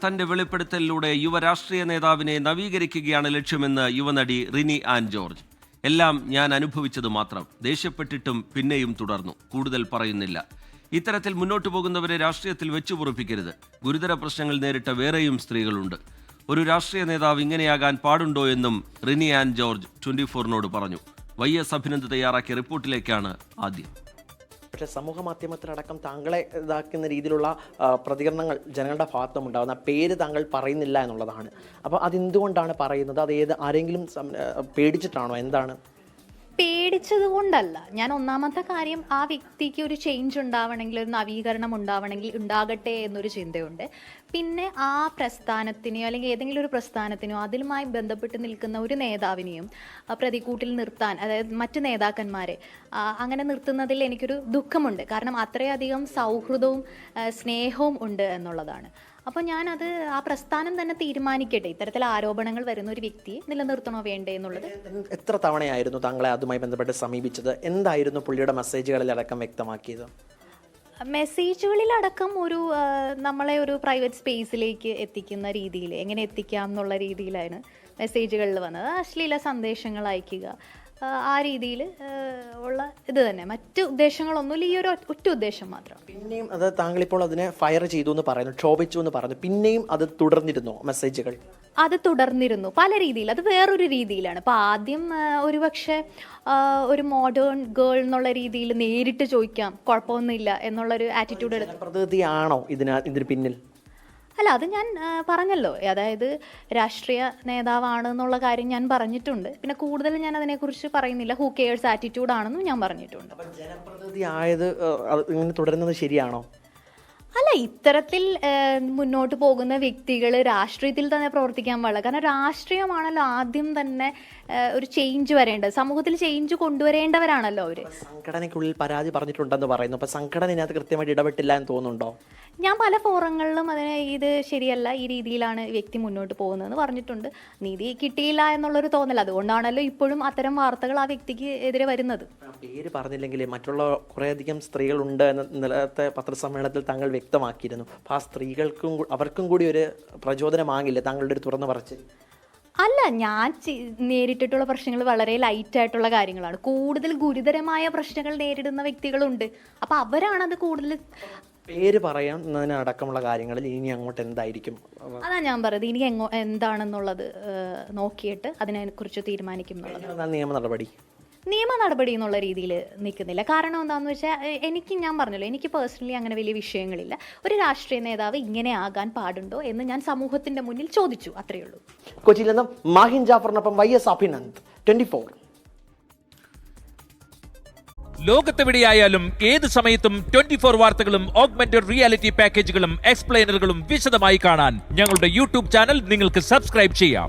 തന്റെ വെളിപ്പെടുത്തലിലൂടെ യുവ രാഷ്ട്രീയ നേതാവിനെ നവീകരിക്കുകയാണ് ലക്ഷ്യമെന്ന് യുവനടി റിനി ആൻ ജോർജ്. എല്ലാം ഞാൻ അനുഭവിച്ചത് മാത്രം. ദേഷ്യപ്പെട്ടിട്ടും പിന്നെയും തുടർന്നു. കൂടുതൽ പറയുന്നില്ല. ഇത്തരത്തിൽ മുന്നോട്ടു പോകുന്നവരെ രാഷ്ട്രീയത്തിൽ വെച്ചുപൊറുപ്പിക്കരുത്. ഗുരുതര പ്രശ്നങ്ങൾ നേരിട്ട വേറെയും സ്ത്രീകളുണ്ട്. ഒരു രാഷ്ട്രീയ നേതാവ് ഇങ്ങനെയാകാൻ പാടുണ്ടോ എന്നും റിനി ആൻ ജോർജ് 24-നോട് പറഞ്ഞു. YS അഭിനന്ദ് തയ്യാറാക്കിയ റിപ്പോർട്ടിലേക്കാണ് ആദ്യം. പക്ഷേ സമൂഹ മാധ്യമത്തിലടക്കം താങ്കളെ ഇതാക്കുന്ന രീതിയിലുള്ള പ്രതികരണങ്ങൾ ജനങ്ങളുടെ ഭാഗത്തും ഉണ്ടാകുന്ന പേര് താങ്കൾ പറയുന്നില്ല എന്നുള്ളതാണ്. അപ്പോൾ അതെന്തുകൊണ്ടാണ് പറയുന്നത്? അത് ആരെങ്കിലും പേടിച്ചിട്ടാണോ? എന്താണ്? പേടിച്ചത് കൊണ്ടല്ല. ഞാൻ ഒന്നാമത്തെ കാര്യം, ആ വ്യക്തിക്ക് ഒരു ചേഞ്ച് ഉണ്ടാവണമെങ്കിൽ, ഒരു നവീകരണം ഉണ്ടാവണമെങ്കിൽ ഉണ്ടാകട്ടെ എന്നൊരു ചിന്തയുണ്ട്. പിന്നെ ആ പ്രസ്ഥാനത്തിനെയോ അല്ലെങ്കിൽ ഏതെങ്കിലും ഒരു പ്രസ്ഥാനത്തിനോ അതിലുമായി ബന്ധപ്പെട്ട് നിൽക്കുന്ന ഒരു നേതാവിനെയും പ്രതികൂട്ടിൽ നിർത്താൻ, അതായത് മറ്റ് നേതാക്കന്മാരെ അങ്ങനെ നിർത്തുന്നതിൽ എനിക്കൊരു ദുഃഖമുണ്ട്. കാരണം അത്രയധികം സൗഹൃദവും സ്നേഹവും ഉണ്ട് എന്നുള്ളതാണ്. അപ്പോൾ ഞാനത് ആ പ്രസ്ഥാനം തന്നെ തീരുമാനിക്കട്ടെ, ഇത്തരത്തിൽ ആരോപണങ്ങൾ വരുന്ന ഒരു വ്യക്തിയെ നിലനിർത്തണോ വേണ്ടേ എന്നുള്ളത്. എത്ര തവണയായിരുന്നു താങ്കളെ അതുമായി ബന്ധപ്പെട്ട് സമീപിച്ചത്? എന്തായിരുന്നു പുള്ളിയുടെ മെസ്സേജുകളിലടക്കം വ്യക്തമാക്കിയത്? മെസ്സേജുകളിലടക്കം ഒരു നമ്മളെ ഒരു പ്രൈവറ്റ് സ്പേസിലേക്ക് എത്തിക്കുന്ന രീതിയിൽ, എങ്ങനെ എത്തിക്കാം എന്നുള്ള രീതിയിലാണ് മെസ്സേജുകളിൽ വന്നത്. അശ്ലീല സന്ദേശങ്ങൾ അയക്കുക, ആ രീതിയിൽ ഉള്ള ഇത് തന്നെ. മറ്റ് ഉദ്ദേശങ്ങളൊന്നുമില്ല, ഈ ഒരു ഒറ്റ ഉദ്ദേശം മാത്രം. പിന്നെയും അത് താങ്കളിപ്പോൾ അതിനെ ഫയർ ചെയ്തു എന്ന് പറയുന്നു, ക്ഷോഭിച്ചു എന്ന് പറഞ്ഞു. പിന്നെയും അത് തുടർന്നിരുന്നു മെസ്സേജുകൾ? അത് തുടർന്നിരുന്നു പല രീതിയിൽ. അത് വേറൊരു രീതിയിലാണ്. അപ്പോൾ ആദ്യം ഒരുപക്ഷെ ഒരു മോഡേൺ ഗേൾ എന്നുള്ള രീതിയിൽ നേരിട്ട് ചോദിക്കാം, കുഴപ്പമൊന്നുമില്ല എന്നുള്ളൊരു ആറ്റിറ്റ്യൂഡ് എടുത്തു. പ്രതിയാണോ ഇതിന് പിന്നിൽ? അല്ല, അത് ഞാൻ പറഞ്ഞല്ലോ. അതായത് രാഷ്ട്രീയ നേതാവാണ് എന്നുള്ള കാര്യം ഞാൻ പറഞ്ഞിട്ടുണ്ട്. പിന്നെ കൂടുതൽ ഞാൻ അതിനെക്കുറിച്ച് പറയുന്നില്ല. ഹൂ കെയേഴ്സ് ആറ്റിറ്റ്യൂഡാണെന്നും ഞാൻ പറഞ്ഞിട്ടുണ്ട്. ജനപ്രതിനിധി ആയത് ഇങ്ങനെ തുടരുന്നത് ശരിയാണോ? അല്ല, ഇത്തരത്തിൽ മുന്നോട്ട് പോകുന്ന വ്യക്തികൾ രാഷ്ട്രീയത്തിൽ തന്നെ പ്രവർത്തിക്കാൻ പാടില്ല. കാരണം രാഷ്ട്രീയമാണല്ലോ ആദ്യം തന്നെ ഒരു ചേഞ്ച് വരേണ്ടത്. സമൂഹത്തിൽ ചേഞ്ച് കൊണ്ടുവരേണ്ടവരാണല്ലോ അവർ. സംഘടനയ്ക്കുള്ളിൽ പരാതി പറഞ്ഞിട്ടുണ്ടെന്ന് പറയുന്നു. അപ്പോൾ സംഘടന ഇതിനകത്ത് കൃത്യമായിട്ട് ഇടപെട്ടില്ല എന്ന് തോന്നുന്നുണ്ടോ? ഞാൻ പല ഫോറങ്ങളിലും അതിന് ഇത് ശരിയല്ല, ഈ രീതിയിലാണ് വ്യക്തി മുന്നോട്ട് പോകുന്നതെന്ന് പറഞ്ഞിട്ടുണ്ട്. നീതി കിട്ടിയില്ല എന്നുള്ളൊരു തോന്നൽ. അതുകൊണ്ടാണല്ലോ ഇപ്പോഴും അത്തരം വാർത്തകൾ ആ വ്യക്തിക്ക് എതിരെ വരുന്നത്. പേര് പറഞ്ഞില്ലെങ്കിൽ മറ്റുള്ള കുറേയധികം സ്ത്രീകളുണ്ട് എന്ന നിലത്തെ പത്രസമ്മേളനത്തിൽ താങ്കൾ വ്യക്തമാക്കിയിരുന്നു. അപ്പോൾ ആ സ്ത്രീകൾക്കും അവർക്കും കൂടി ഒരു പ്രചോദനമാകില്ലേ താങ്കളുടെ ഒരു തുറന്നു പറച്ചിൽ? അല്ല, ഞാൻ നേരിട്ടിട്ടുള്ള പ്രശ്നങ്ങൾ വളരെ ലൈറ്റായിട്ടുള്ള കാര്യങ്ങളാണ്. കൂടുതൽ ഗുരുതരമായ പ്രശ്നങ്ങൾ നേരിടുന്ന വ്യക്തികളുണ്ട്. അപ്പോൾ അവരാണത് കൂടുതൽ. പേര് പറയാനടക്കമുള്ള കാര്യങ്ങളിൽ ഇനി അങ്ങോട്ട് എന്തായിരിക്കും? അതാ ഞാൻ പറയുന്നത്, ഇനി എന്താണെന്നുള്ളത് നോക്കിയിട്ട് അതിനെക്കുറിച്ച് തീരുമാനിക്കും എന്നുള്ളത്. നിയമ നടപടി എന്നുള്ള രീതിയിൽ നിൽക്കുന്നില്ല. കാരണം എന്താണെന്ന് വെച്ചാൽ ഞാൻ പറഞ്ഞല്ലോ, എനിക്ക് പേഴ്സണലി അങ്ങനെ വലിയ വിഷയങ്ങളില്ല. ഒരു രാഷ്ട്രീയ നേതാവ് ഇങ്ങനെ ആകാൻ പാടുണ്ടോ എന്ന് ഞാൻ സമൂഹത്തിന്റെ മുന്നിൽ ചോദിച്ചു, അത്രയേ ഉള്ളൂ. കൊച്ചിയിൽ നിന്നും മാഹിൻ ജാഫറിനൊപ്പം YS അഭിനന്ദ്, 24. ലോകത്തെവിടെയായാലും ഏത് സമയത്തും 24 വാർത്തകളും ഓഗ്മെന്റഡ് റിയാലിറ്റി പാക്കേജുകളും എക്സ്പ്ലെയിനറുകളും വിശദമായി കാണാൻ ഞങ്ങളുടെ YouTube ചാനൽ നിങ്ങൾക്ക് സബ്സ്ക്രൈബ് ചെയ്യാം.